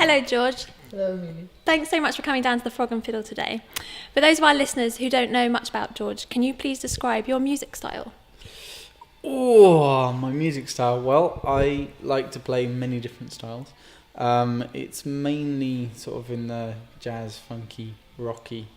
Hello, George. Hello, Amelia. Thanks so much for coming down to the Frog and Fiddle today. For those of our listeners who don't know much about George, can you please describe your music style? Oh, my music style. Well, I like to play many different styles. It's mainly sort of in the jazz, funky, rocky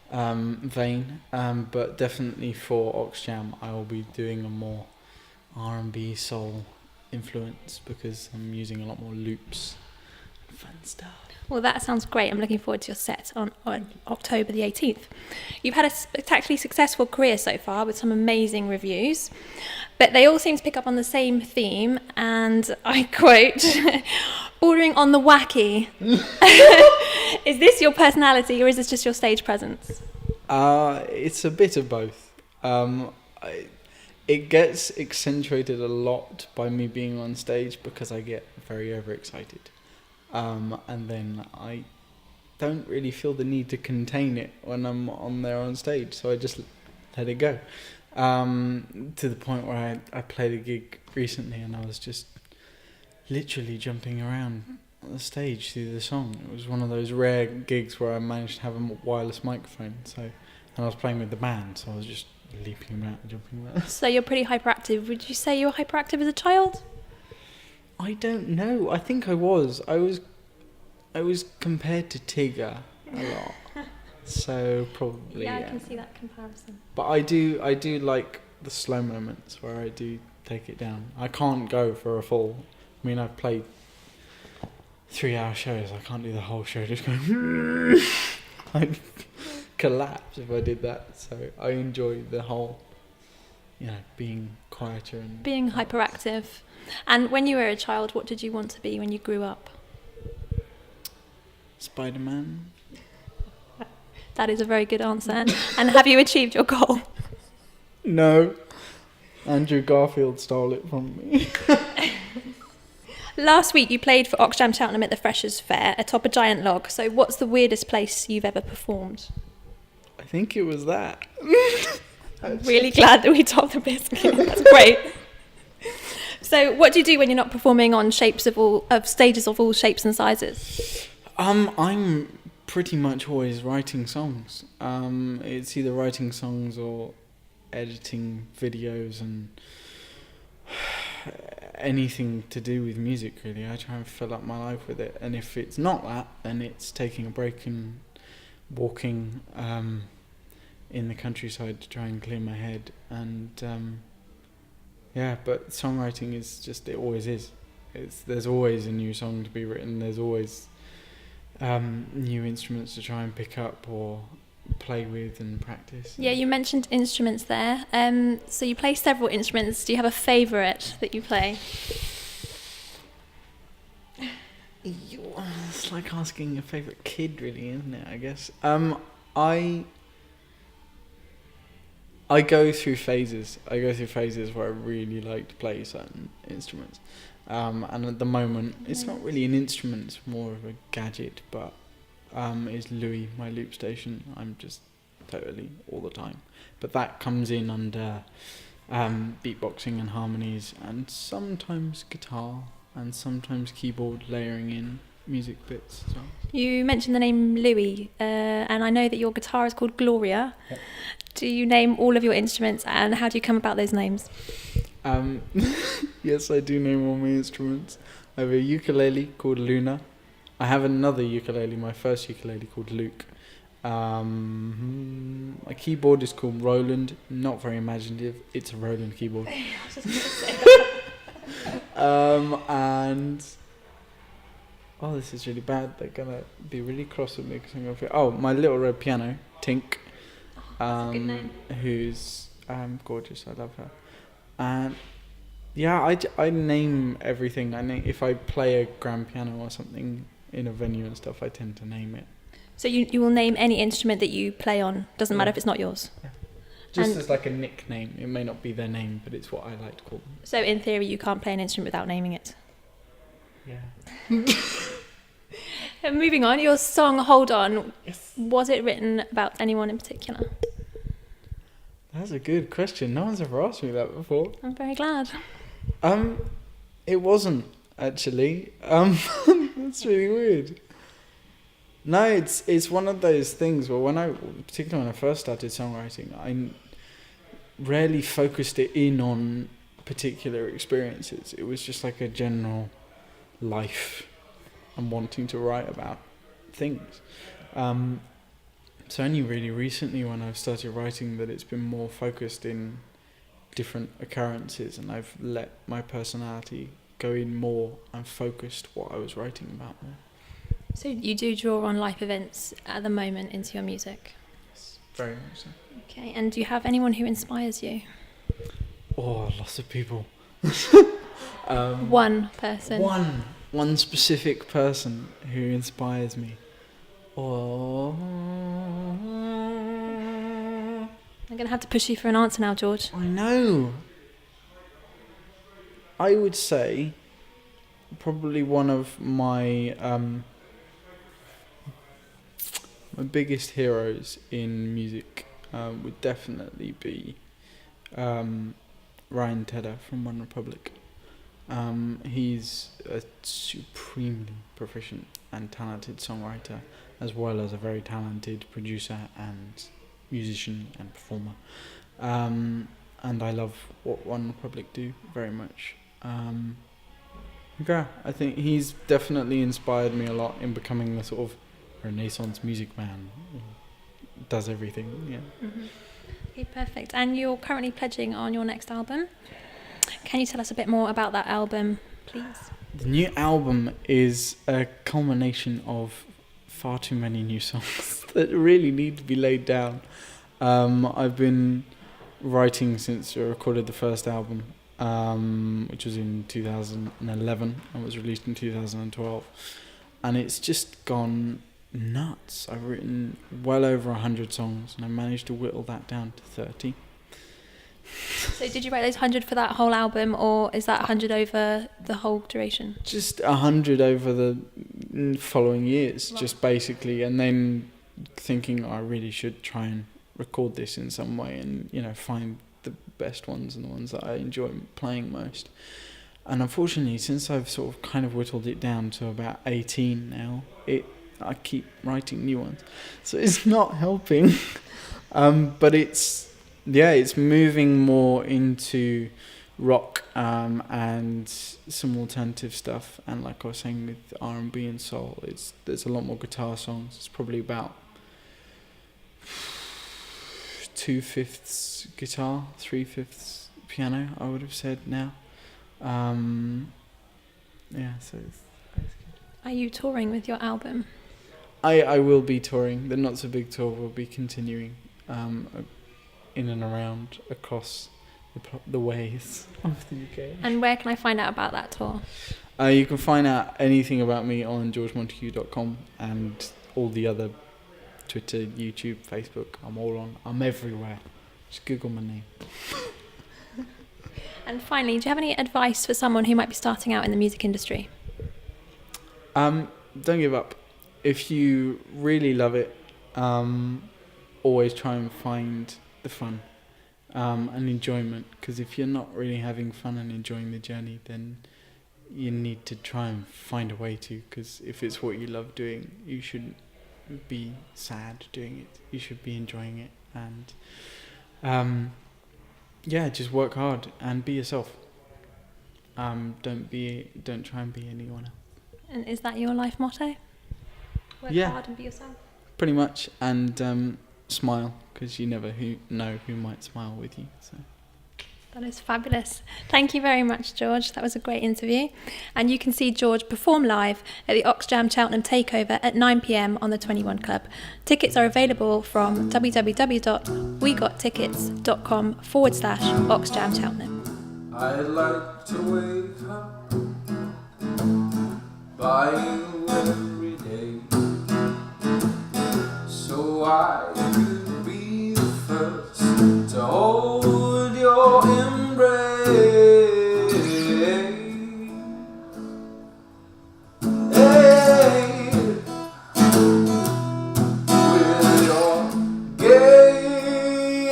vein. But definitely for Oxjam, I will be doing a more R&B soul influence because I'm using a lot more loops. Fun stuff. Well, that sounds great. I'm looking forward to your set on October the 18th. You've had a spectacularly successful career so far with some amazing reviews, but they all seem to pick up on the same theme, and I quote, bordering on the wacky. Is this your personality or is this just your stage presence? It's a bit of both. It gets accentuated a lot by me being on stage because I get very overexcited. And then I don't really feel the need to contain it when I'm on there on stage, so I just let it go. To the point where I played a gig recently and I was just literally jumping around on the stage through the song. It was one of those rare gigs where I managed to have a wireless microphone, and I was playing with the band, so I was just leaping around and jumping around. So you're pretty hyperactive. Would you say you were hyperactive as a child? I don't know. I think I was. I was compared to Tigger a lot. So probably yeah. I can see that comparison. But I do like the slow moments where I do take it down. I can't go for a full. I mean, I've played 3-hour shows. I can't do the whole show just going. I'd collapse if I did that. So I enjoy the whole, being quieter and being hyperactive. And when you were a child, what did you want to be when you grew up? Spider-Man. That is a very good answer. And have you achieved your goal? No. Andrew Garfield stole it from me. Last week you played for Oxjam Cheltenham at the Freshers' Fair atop a giant log. So what's the weirdest place you've ever performed? I think it was that. I'm really glad that we topped the biscuit. That's great. So what do you do when you're not performing on stages of all shapes and sizes? I'm pretty much always writing songs. It's either writing songs or editing videos and anything to do with music, really. I try and fill up my life with it. And if it's not that, then it's taking a break and walking in the countryside to try and clear my head. And but songwriting is just, it always is. There's always a new song to be written. There's always new instruments to try and pick up or play with and practice. Yeah, you mentioned instruments there. So you play several instruments. Do you have a favourite that you play? It's like asking a favourite kid, really, isn't it? I guess. I go through phases. Where I really like to play certain instruments. And at the moment, it's not really an instrument, it's more of a gadget, but is Louis, my loop station. I'm just totally all the time. But that comes in under beatboxing and harmonies, and sometimes guitar, and sometimes keyboard layering in music bits as well. You mentioned the name Louis, and I know that your guitar is called Gloria. Yep. Do you name all of your instruments, and how do you come about those names? Yes, I do name all my instruments. I have a ukulele called Luna. I have another ukulele, my first ukulele, called Luke. My keyboard is called Roland. Not very imaginative. It's a Roland keyboard. I was just going to say that. And this is really bad. They're gonna be really cross with me because I'm gonna. My little red piano, Tink. That's a good name. Who's gorgeous. I love her. And I name everything. If I play a grand piano or something in a venue and stuff, I tend to name it. So you will name any instrument that you play on. Doesn't matter if it's not yours. Yeah. Just as like a nickname. It may not be their name, but it's what I like to call them. So in theory, you can't play an instrument without naming it. Yeah. Moving on, your song "Hold On." Yes. Was it written about anyone in particular? That's a good question. No one's ever asked me that before. I'm very glad. It wasn't actually. That's really weird. No, it's one of those things where particularly when I first started songwriting, I rarely focused it in on particular experiences. It was just like a general life and wanting to write about things. So only really recently when I've started writing that it's been more focused in different occurrences, and I've let my personality go in more and focused what I was writing about more. So you do draw on life events at the moment into your music? Yes, very much so. Okay, and do you have anyone who inspires you? Oh, lots of people. One person. One specific person who inspires me. Oh. I'm going to have to push you for an answer now, George. I know. I would say probably one of my my biggest heroes in music would definitely be Ryan Tedder from One Republic. He's a supremely proficient and talented songwriter, as well as a very talented producer and musician and performer. And I love what One Republic do very much. Yeah, I think he's definitely inspired me a lot in becoming a sort of Renaissance music man who does everything. Yeah. Mm-hmm. Okay, perfect. And you're currently pledging on your next album. Can you tell us a bit more about that album, please? The new album is a culmination of far too many new songs that really need to be laid down. I've been writing since I recorded the first album, which was in 2011 and was released in 2012. And it's just gone nuts. I've written well over 100 songs, and I managed to whittle that down to 30. So did you write those 100 for that whole album, or is that 100 over the whole duration? Just 100 over the following years, Right. just basically, and then thinking I really should try and record this in some way and, find the best ones and the ones that I enjoy playing most. And unfortunately, since I've sort of kind of whittled it down to about 18 now, I keep writing new ones. So it's not helping. But it's moving more into rock and some alternative stuff. And like I was saying with R&B and soul, there's a lot more guitar songs. It's probably about 2/5 guitar, 3/5 piano, I would have said now. So it's Are you touring with your album? I will be touring. The Not So Big tour will be continuing in and around across the ways of the UK. And where can I find out about that tour? You can find out anything about me on georgemontague.com and all the other Twitter, YouTube, Facebook. I'm everywhere. Just Google my name. And finally, do you have any advice for someone who might be starting out in the music industry? Don't give up. If you really love it, always try and find the fun and enjoyment. Because if you're not really having fun and enjoying the journey, then you need to try and find a way to. Because if it's what you love doing, you shouldn't be sad doing it. You should be enjoying it. And just work hard and be yourself. Don't try and be anyone else. And is that your life motto? Work hard and be yourself. Pretty much, and smile, because you never know who might smile with you. So That is fabulous. Thank you very much, George. That was a great interview. And you can see George perform live at the Oxjam Cheltenham Takeover at 9 p.m. on the 21 Club. Tickets are available from www.wegottickets.com/Oxjam Cheltenham. I'd like to wake up by you every day, so I could be the first to hold your embrace. Hey, with your gaze,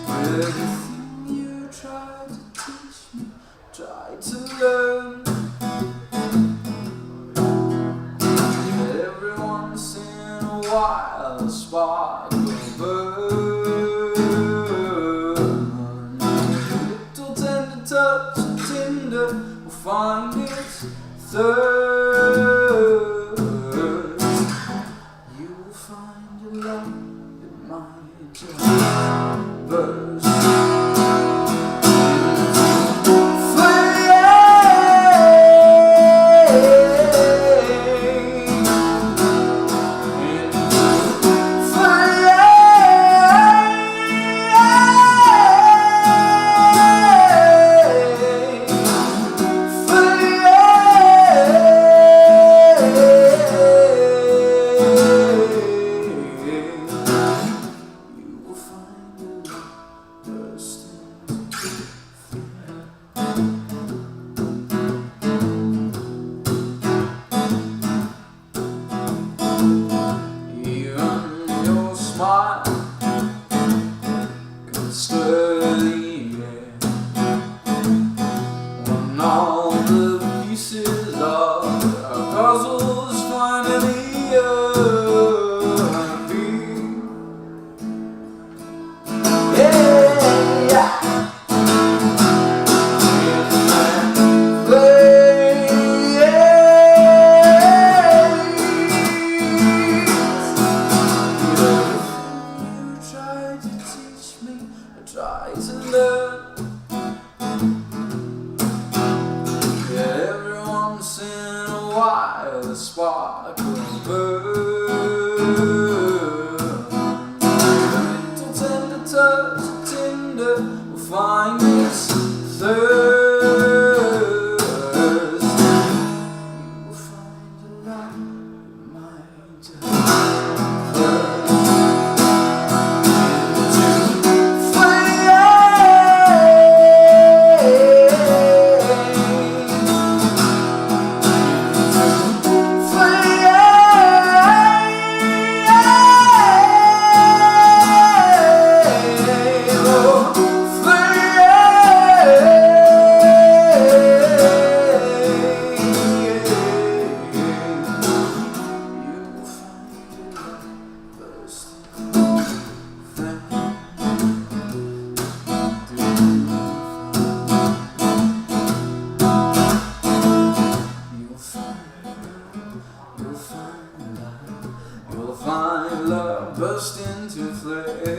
with everything you tried to teach me, try to learn. Every once in a while a spark will burn. A little tender touch of tinder will find its thirst. You will find your love, it might just burst. Burst into flame.